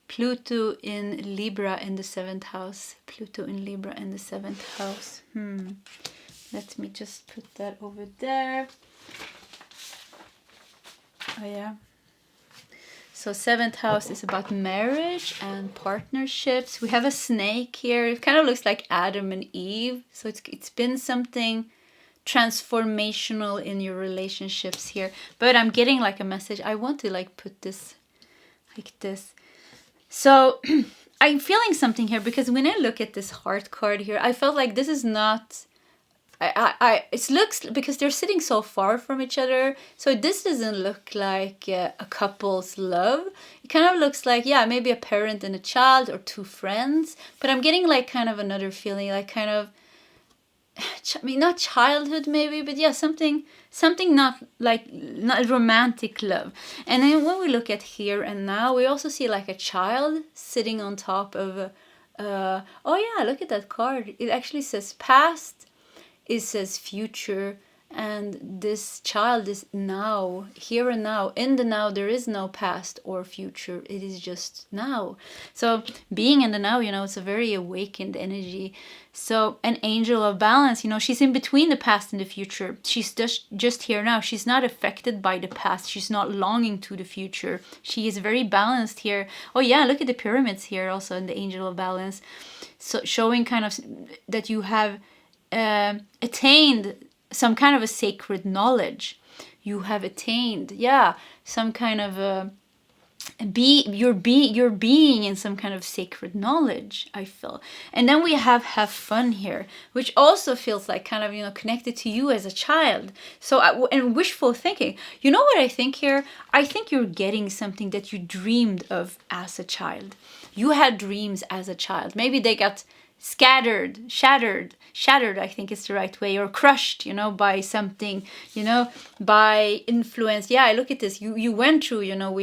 Pluto in Libra in the 7th house. Pluto in Libra in the 7th house. Let me just put that over there. Oh yeah. So 7th house is about marriage and partnerships. We have a snake here. It kind of looks like Adam and Eve. So it's been something transformational in your relationships here. But I'm getting like a message. I want to like put this like this. So I'm feeling something here because when I look at this heart card here, I felt like this is not... it looks, because they're sitting so far from each other, so this doesn't look like a couple's love. It kind of looks like, yeah, maybe a parent and a child or two friends, but I'm getting like kind of another feeling, like kind of, I mean, not childhood maybe, but yeah, something not like, not romantic love. And then when we look at here and now, we also see like a child sitting on top of oh yeah, look at that card. It actually says past, it says future, and this child is now, here and now. In the now, there is no past or future. It is just now. So being in the now, you know, it's a very awakened energy. So an Angel of Balance, you know, she's in between the past and the future. She's just here now. She's not affected by the past. She's not longing to the future. She is very balanced here. Oh yeah, look at the pyramids here also in the Angel of Balance. So showing kind of that you have attained some kind of a sacred knowledge. You have attained, yeah, some kind of you're being in some kind of sacred knowledge, I feel. And then we have fun here, which also feels like kind of, you know, connected to you as a child. So and wishful thinking. You know what I think here? I think you're getting something that you dreamed of as a child. You had dreams as a child. Maybe they got shattered, I think is the right way, or crushed, you know, by something, you know, by influence. Yeah, I look at this, you went through, you know,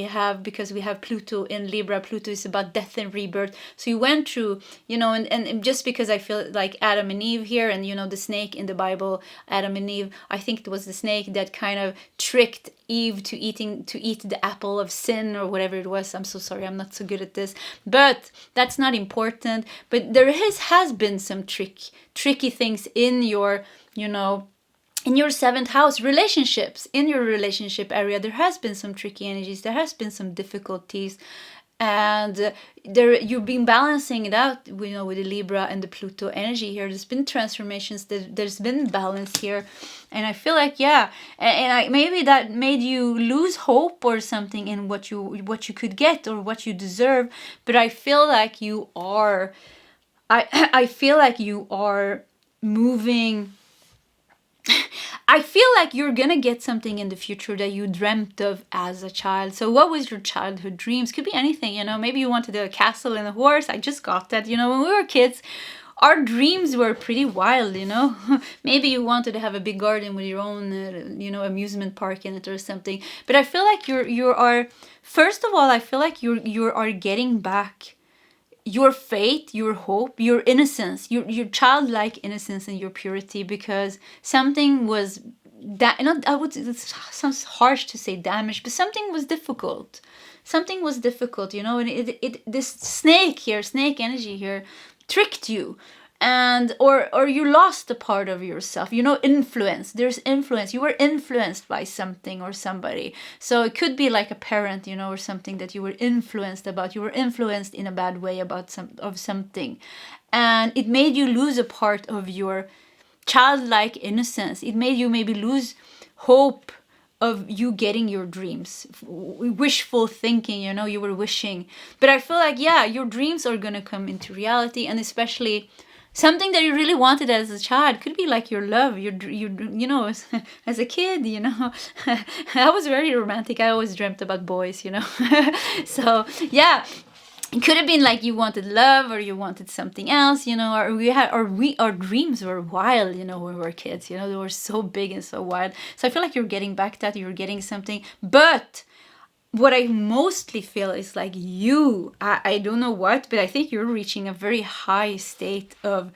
because we have Pluto in Libra. Pluto is about death and rebirth. So you went through, you know, and just because I feel like Adam and Eve here, and, you know, the snake in the Bible, Adam and Eve, I think it was the snake that kind of tricked Eve to eat the apple of sin, or whatever it was. I'm so sorry, I'm not so good at this, but that's not important. But there has been some tricky things in your, you know, in your 7th house relationships, in your relationship area. There has been some tricky energies, there has been some difficulties, and you've been balancing it out, you know, with the Libra and the Pluto energy here. There's been transformations, there's been balance here, and I feel like, yeah, and maybe that made you lose hope or something in what you could get or what you deserve. But I feel like you are, I feel like you are moving. I feel like you're gonna get something in the future that you dreamt of as a child. So what was your childhood dreams? Could be anything, you know. Maybe you wanted a castle and a horse. I just got that, you know, when we were kids. our dreams were pretty wild, you know. Maybe you wanted to have a big garden with your own, you know, amusement park in it or something. But I feel like you are, first of all, I feel like you are getting back your faith, your hope, your innocence, your childlike innocence and your purity, because something was that, not, I would, it sounds harsh to say damaged, but something was difficult. Something was difficult, you know, and this snake energy here tricked you, and or you lost a part of yourself, you know. Influence, there's influence, you were influenced by something or somebody. So it could be like a parent, you know, or something that you were influenced about. You were influenced in a bad way about something, and it made you lose a part of your childlike innocence. It made you maybe lose hope of you getting your dreams. Wishful thinking, you know, you were wishing. But I feel like, yeah, your dreams are gonna come into reality, and especially something that you really wanted as a child. Could be like your love, you know, as a kid, you know. I was very romantic. I always dreamt about boys, you know. So yeah, it could have been like you wanted love, or you wanted something else, you know, our dreams were wild, you know, when we were kids, you know, they were so big and so wild. So I feel like you're getting back that, you're getting something. But what I mostly feel is like I don't know what, but I think you're reaching a very high state of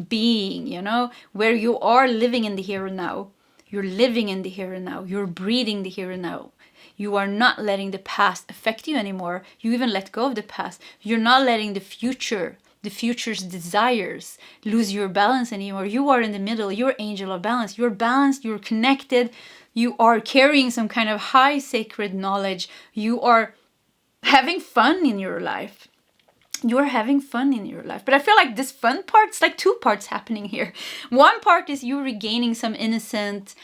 being, you know, where you are living in the here and now. You're living in the here and now. You're breathing the here and now. You are not letting the past affect you anymore. You even let go of the past. You're not letting the future's desires lose your balance anymore. You are in the middle. You're angel of balance. You're balanced. You're connected. You are carrying some kind of high sacred knowledge. You are having fun in your life. You are having fun in your life. But I feel like this fun part's like two parts happening here. One part is you regaining some innocent,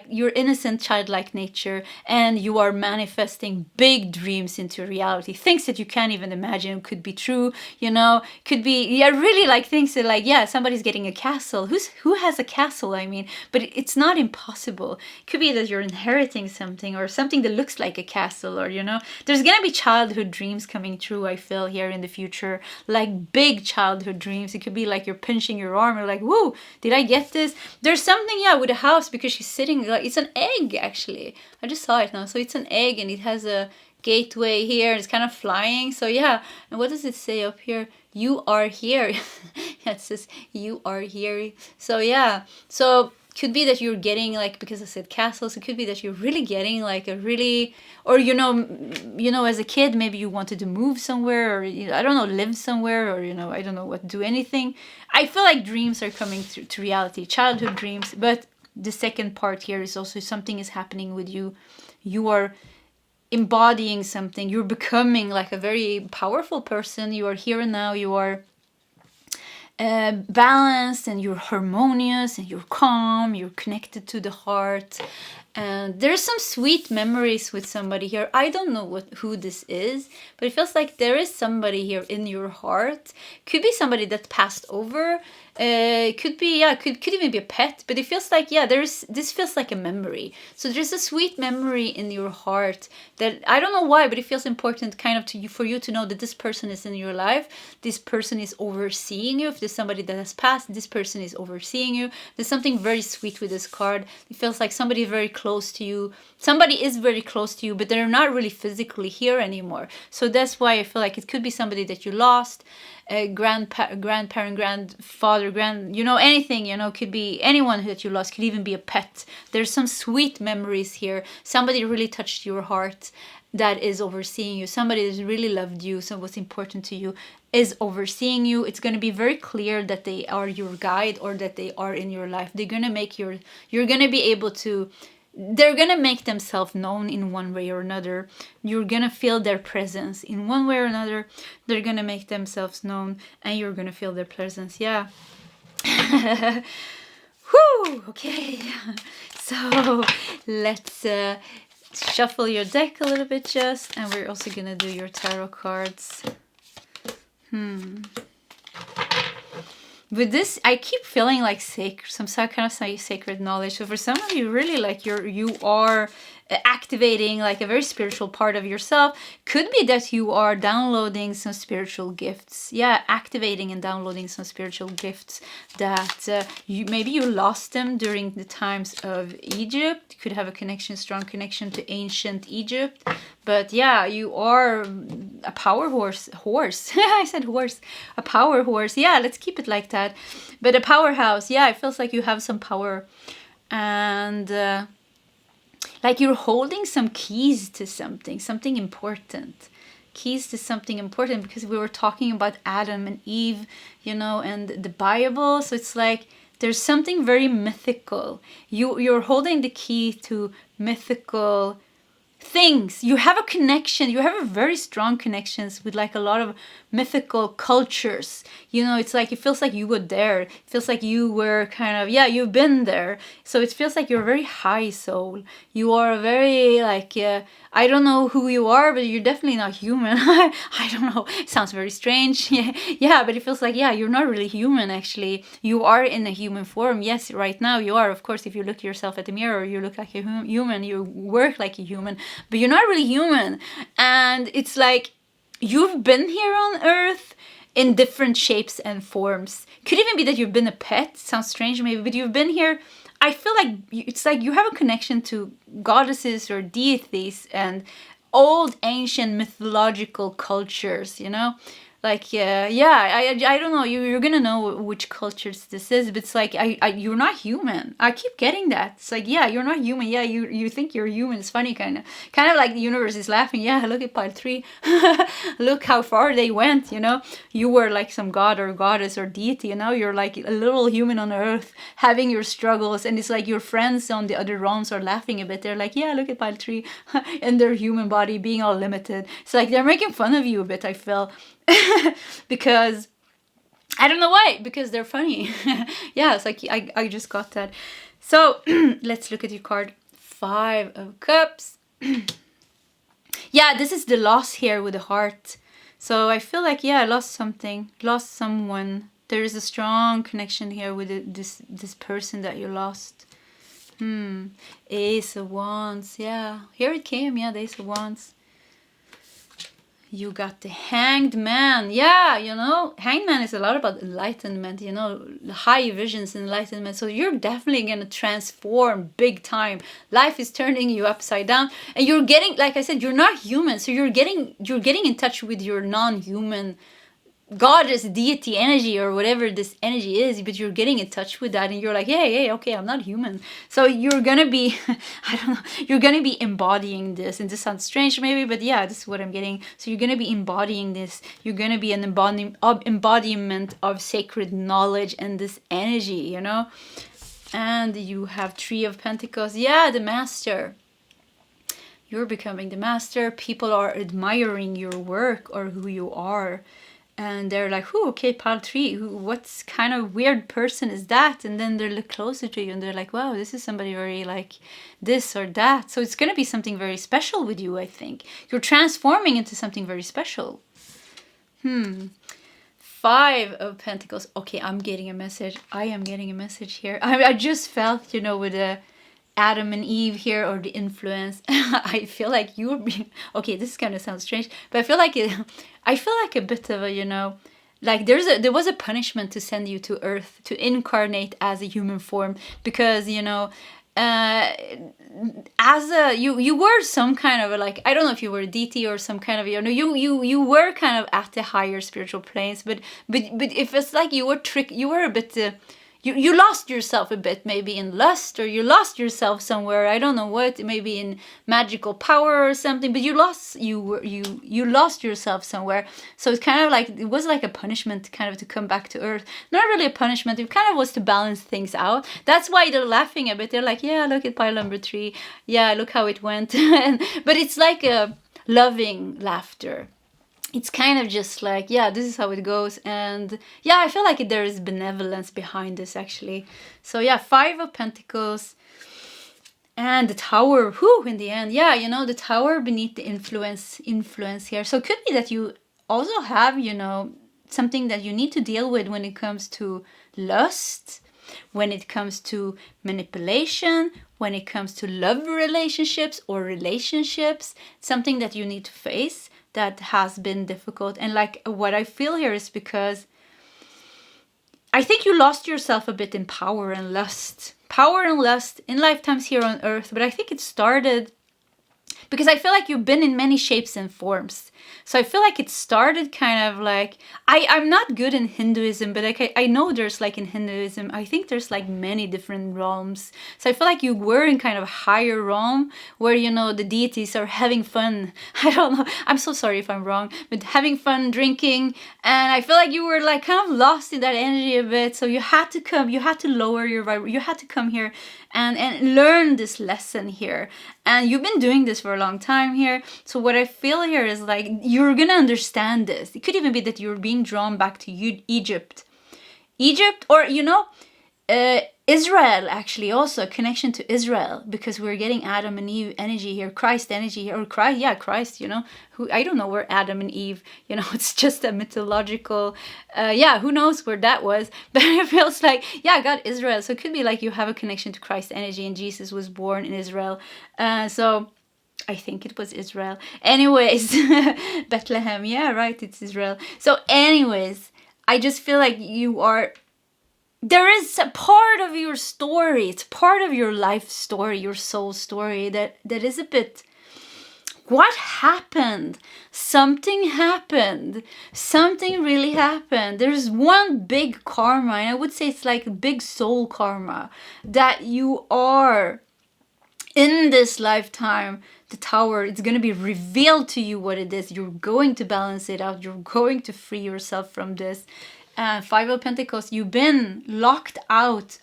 your innocent childlike nature, and you are manifesting big dreams into reality. Things that you can't even imagine could be true, you know, could be, yeah, really like things that like, yeah, somebody's getting a castle. Who has a castle? I mean, but it's not impossible. It could be that you're inheriting something, or something that looks like a castle, or, you know, there's gonna be childhood dreams coming true, I feel, here in the future, like big childhood dreams. It could be like you're pinching your arm, or like, whoa, did I get this? There's something, yeah, with a house, because she's sitting, like, it's an egg, actually. I just saw it now. So it's an egg, and it has a gateway here. It's kind of flying. So yeah. And what does it say up here? You are here. It says you are here. So yeah. So could be that you're getting, like, because I said castles, it could be that you're really getting like a really, or you know, as a kid maybe you wanted to move somewhere, or, you know, I don't know, live somewhere, or, you know, I don't know what, do anything. I feel like dreams are coming to reality, childhood dreams. But the second part here is also something is happening with you. You are embodying something. You're becoming like a very powerful person. You are here and now. You are balanced, and you're harmonious, and you're calm. You're connected to the heart. And there's some sweet memories with somebody here. I don't know who this is, but it feels like there is somebody here in your heart. Could be somebody that passed over. Could be, yeah, could even be a pet. But it feels like, yeah, this feels like a memory. So there's a sweet memory in your heart that, I don't know why, but it feels important kind of to you, for you to know that this person is in your life. This person is overseeing you. If there's somebody that has passed, this person is overseeing you. There's something very sweet with this card. It feels like somebody very close to you. Somebody is very close to you, but they're not really physically here anymore. So that's why I feel like it could be somebody that you lost, a grandparent, grandfather, you know, anything, you know, could be anyone that you lost, could even be a pet. There's some sweet memories here. Somebody really touched your heart that is overseeing you. Somebody that really loved you, so what's important to you, is overseeing you. It's going to be very clear that they are your guide, or that they are in your life. They're going to make you're going to be able to, they're going to make themselves known in one way or another. You're going to feel their presence in one way or another. They're going to make themselves known, and you're going to feel their presence. Yeah. Whew, okay. So let's shuffle your deck a little bit just, and we're also going to do your tarot cards. With this, I keep feeling like some kind of sacred knowledge. So for some of you, really, like you are activating like a very spiritual part of yourself. Could be that you are downloading some spiritual gifts. Yeah, activating and downloading some spiritual gifts that maybe you lost them during the times of Egypt. You could have a connection, strong connection to ancient Egypt. But yeah, you are a power horse. I said horse. A power horse. Yeah, let's keep it like that. But a powerhouse. Yeah, it feels like you have some power. And like you're holding some keys to something important. Keys to something important, because we were talking about Adam and Eve, you know, and the Bible. So it's like there's something very mythical. You're holding the key to mythical things. You have a connection. You have a very strong connections with like a lot of mythical cultures. You know, it's like it feels like you were there. It feels like you were kind of, yeah, you've been there. So it feels like you're a very high soul. You are a very like I don't know who you are, but you're definitely not human. I don't know. It sounds very strange. Yeah, but it feels like, yeah, you're not really human actually. You are in a human form. Yes, right now you are. Of course, if you look yourself at the mirror, you look like a human. You work like a human, but you're not really human. And it's like you've been here on Earth in different shapes and forms. Could even be that you've been a pet. Sounds strange maybe, but you've been here. I feel like it's like you have a connection to goddesses or deities and old ancient mythological cultures, you know? Like, I don't know, you're gonna know which cultures this is, but it's like, you're not human. I keep getting that. It's like, yeah, you're not human. Yeah, you think you're human. It's funny, kind of like the universe is laughing. Yeah, look at pile 3. Look how far they went, you know? You were like some god or goddess or deity, and now you're like a little human on Earth having your struggles, and it's like your friends on the other realms are laughing a bit. They're like, yeah, look at pile 3 and their human body being all limited. It's like they're making fun of you a bit, I feel. Because I don't know why, because they're funny. Yeah, it's like I just got that. So let's look at your card. 5 of Cups. Yeah, this is the loss here with the heart. So I feel like, yeah, I lost something, lost someone. There is a strong connection here with this person that you lost. Ace of Wands. Yeah, here it came. Yeah, the Ace of Wands. You got the Hanged Man. Yeah, you know, Hanged Man is a lot about enlightenment, you know, high visions, enlightenment. So you're definitely going to transform big time. Life is turning you upside down. And you're getting, like I said, you're not human. So you're getting in touch with your non-human goddess, deity energy, or whatever this energy is, but you're getting in touch with that, and you're like, hey, okay, I'm not human. So you're gonna be I don't know, you're gonna be embodying this, and this sounds strange maybe, but yeah, this is what I'm getting. So you're gonna be embodying this. You're gonna be an embodiment of sacred knowledge and this energy, you know. And you have 3 of Pentacles. Yeah, the Master. You're becoming the master. People are admiring your work or who you are. And they're like, "Who? Okay, pile 3. What kind of weird person is that?" And then they look closer to you and they're like, "Wow, this is somebody very like this or that." So it's going to be something very special with you, I think. You're transforming into something very special. 5 of Pentacles. Okay, I'm getting a message. I am getting a message here. I just felt, you know, with the Adam and Eve here, or the influence. I feel like you're being, okay, this is going to sound strange, but I feel like a bit of a, you know, like there was a punishment to send you to Earth to incarnate as a human form, because, you know, as a you were some kind of a, like, I don't know if you were a deity or some kind of, you know, you were kind of at the higher spiritual planes, but if it's like you were a bit you lost yourself a bit, maybe in lust, or you lost yourself somewhere, I don't know what, maybe in magical power or something, but you lost yourself somewhere. So it's kind of like, it was like a punishment kind of to come back to Earth. Not really a punishment, it kind of was to balance things out. That's why they're laughing a bit. They're like, yeah, look at pile number 3. Yeah, look how it went. But it's like a loving laughter. It's kind of just like, yeah, this is how it goes. And yeah, I feel like there is benevolence behind this, actually. So yeah, 5 of Pentacles and the Tower. Whew, in the end, yeah, you know, the Tower beneath the influence here. So it could be that you also have, you know, something that you need to deal with when it comes to lust, when it comes to manipulation, when it comes to love relationships or relationships, something that you need to face that has been difficult. And like what I feel here is because I think you lost yourself a bit in power and lust in lifetimes here on earth. But I think it started because I feel like you've been in many shapes and forms. So I feel like it started kind of like, I'm not good in Hinduism, but like I know there's like in Hinduism, I think there's like many different realms. So I feel like you were in kind of a higher realm where, you know, the deities are having fun. I don't know. I'm so sorry if I'm wrong, but having fun, drinking. And I feel like you were like kind of lost in that energy a bit. So you had to come, you had to lower your vibration, you had to come here and learn this lesson here. And you've been doing this for a long time here. So what I feel here is like, you're gonna understand this. It could even be that you're being drawn back to Egypt, or, you know, Israel, actually, also a connection to Israel, because we're getting Adam and Eve energy here, Christ energy here, or Christ, you know, who, I don't know where Adam and Eve, you know, it's just a mythological, who knows where that was, but it feels like, God, Israel. So it could be like you have a connection to Christ energy and Jesus was born in Israel. So I think it was Israel. Anyways, Bethlehem, yeah, right, it's Israel. So anyways, I just feel like there is a part of your story, it's part of your life story, your soul story that is a bit, what happened? Something happened. Something really happened. There's one big karma, and I would say it's like a big soul karma, that you are in this lifetime. The tower, it's going to be revealed to you what it is. You're going to balance it out. You're going to free yourself from this. Five of Pentacles, you've been locked out.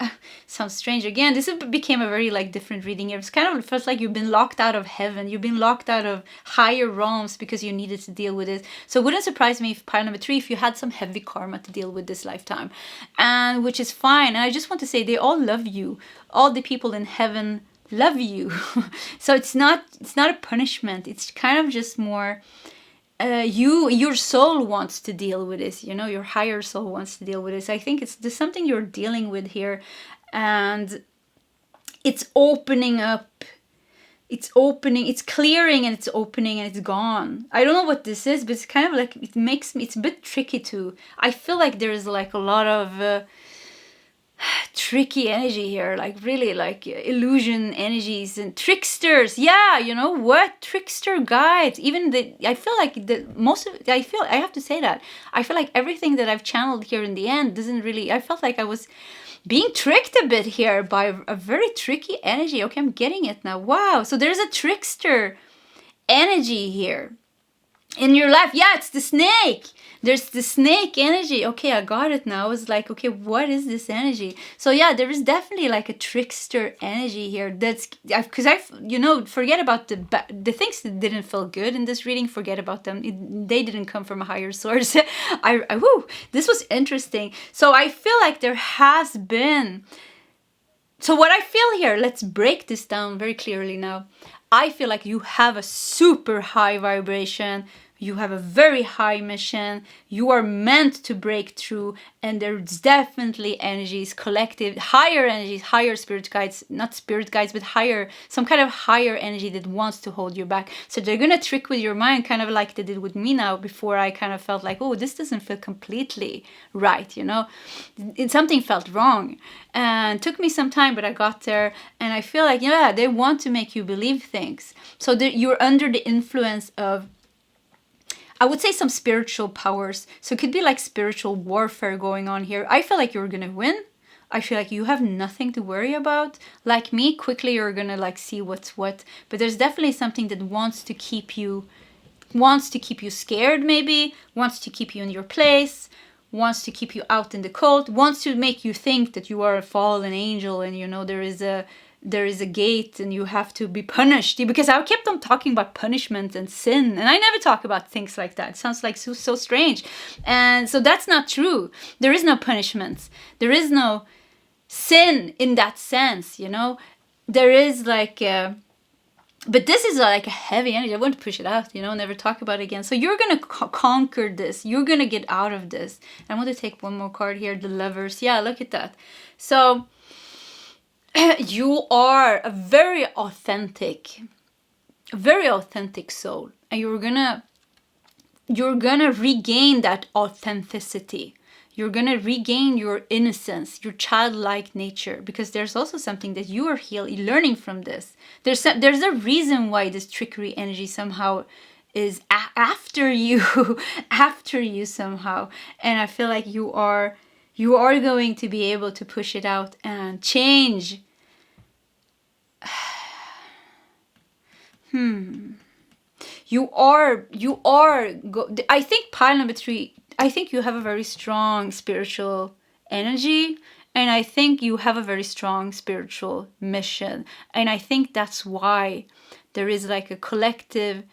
Sounds strange. Again, this became a very like different reading. It feels like you've been locked out of heaven. You've been locked out of higher realms because you needed to deal with it. So it wouldn't surprise me if pile number 3, if you had some heavy karma to deal with this lifetime, and which is fine. And I just want to say they all love you. All the people in heaven love you. So it's not a punishment. It's kind of just more your soul wants to deal with this, you know, your higher soul wants to deal with this. I think there's something you're dealing with here, and it's opening up, it's clearing, and it's opening, and it's gone. I don't know what this is, but it's kind of like, it's a bit tricky too. I feel like there's like a lot of tricky energy here, like really like illusion energies and tricksters. Yeah, you know what, trickster guides. Even I feel like I have to say that I feel like everything that I've channeled here in the end doesn't really, I felt like I was being tricked a bit here by a very tricky energy. Okay, I'm getting it now. Wow, so there's a trickster energy here in your life. Yeah, it's the snake. There's the snake energy. Okay, I got it now. I was like, okay, what is this energy? So yeah, there is definitely like a trickster energy here. That's because forget about the things that didn't feel good in this reading. Forget about them. They didn't come from a higher source. This was interesting. So I feel like there has been. So what I feel here, let's break this down very clearly now. I feel like you have a super high vibration. You have a very high mission. You are meant to break through, and there's definitely energies, collective, higher energies, higher spirit guides, not spirit guides, but higher, some kind of higher energy that wants to hold you back. So they're going to trick with your mind, kind of like they did with me now, before I kind of felt like, oh, this doesn't feel completely right, you know? Something felt wrong. And it took me some time, but I got there. And I feel like, yeah, they want to make you believe things. So you're under the influence of, I would say, some spiritual powers. So it could be like spiritual warfare going on here. I feel like you're going to win. I feel like you have nothing to worry about. Like me, quickly you're going to like see what's what. But there's definitely something that wants to keep you scared maybe, wants to keep you in your place, wants to keep you out in the cold, wants to make you think that you are a fallen angel and, you know, there is a gate and you have to be punished. Because I kept on talking about punishment and sin, and I never talk about things like that. It sounds like so strange. And so that's not true. There is no punishment. There is no sin in that sense, you know. There is like but this is like a heavy energy. I won't push it out, you know, never talk about it again. So you're going to conquer this. You're going to get out of this. I want to take one more card here, the Lovers. Yeah, look at that. So You are a very authentic soul, and you're gonna regain that authenticity. You're gonna regain your innocence, your childlike nature, because there's also something that you are learning from this. There's a reason why this trickery energy somehow is after you, after you somehow, and I feel like you are going to be able to push it out and change. I think pile number 3, I think you have a very strong spiritual energy, and I think you have a very strong spiritual mission, and I think that's why there is like a collective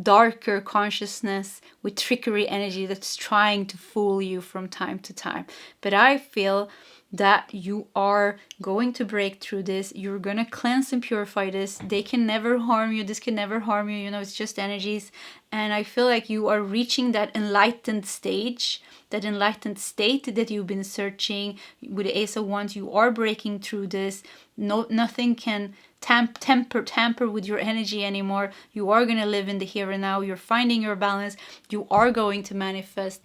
darker consciousness with trickery energy that's trying to fool you from time to time. But I feel that you are going to break through this. You're going to cleanse and purify this. They can never harm you. This can never harm you. You know, it's just energies. And I feel like you are reaching that enlightened stage, that enlightened state that you've been searching. With the Ace of Wands, you are breaking through this. Nothing can tamper with your energy anymore. You are going to live in the here and now. You're finding your balance. You are going to manifest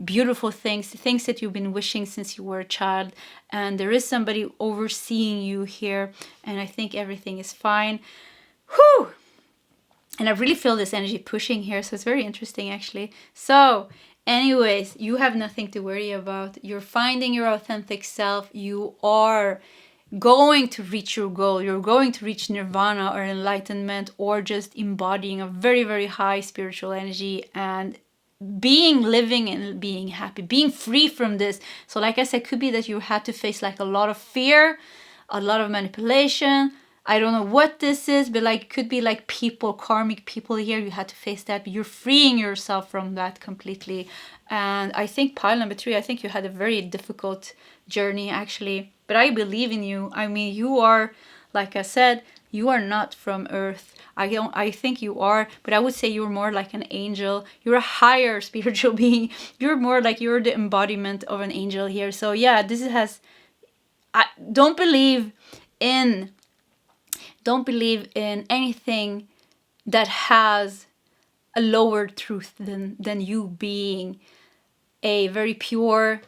beautiful things that you've been wishing since you were a child, and there is somebody overseeing you here, and I think everything is fine. Whew! And I really feel this energy pushing here, so it's very interesting actually. So anyways, you have nothing to worry about. You're finding your authentic self. You are going to reach your goal. You're going to reach nirvana or enlightenment, or just embodying a very, very high spiritual energy and living and being happy, being free from this. So like I said, could be that you had to face like a lot of fear, a lot of manipulation. I don't know what this is, but like could be like people, karmic people here. You had to face that, but you're freeing yourself from that completely. And I think pile number 3, I think you had a very difficult journey actually, but I believe in you. I mean, you are, like I said, you are not from Earth. I think you are, but I would say you're more like an angel. You're a higher spiritual being. You're more like you're the embodiment of an angel here. So yeah, don't believe in anything that has a lower truth than you being a very pure,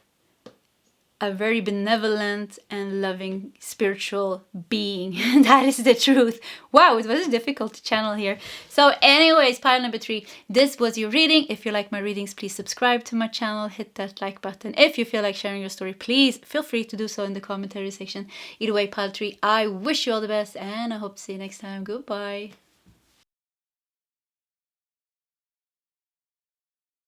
a very benevolent and loving spiritual being. That is the truth. Wow, it was difficult to channel here. So anyways, pile number 3, this was your reading. If you like my readings, please subscribe to my channel, hit that like button. If you feel like sharing your story, please feel free to do so in the commentary section. Either way, pile 3, I wish you all the best, and I hope to see you next time. Goodbye.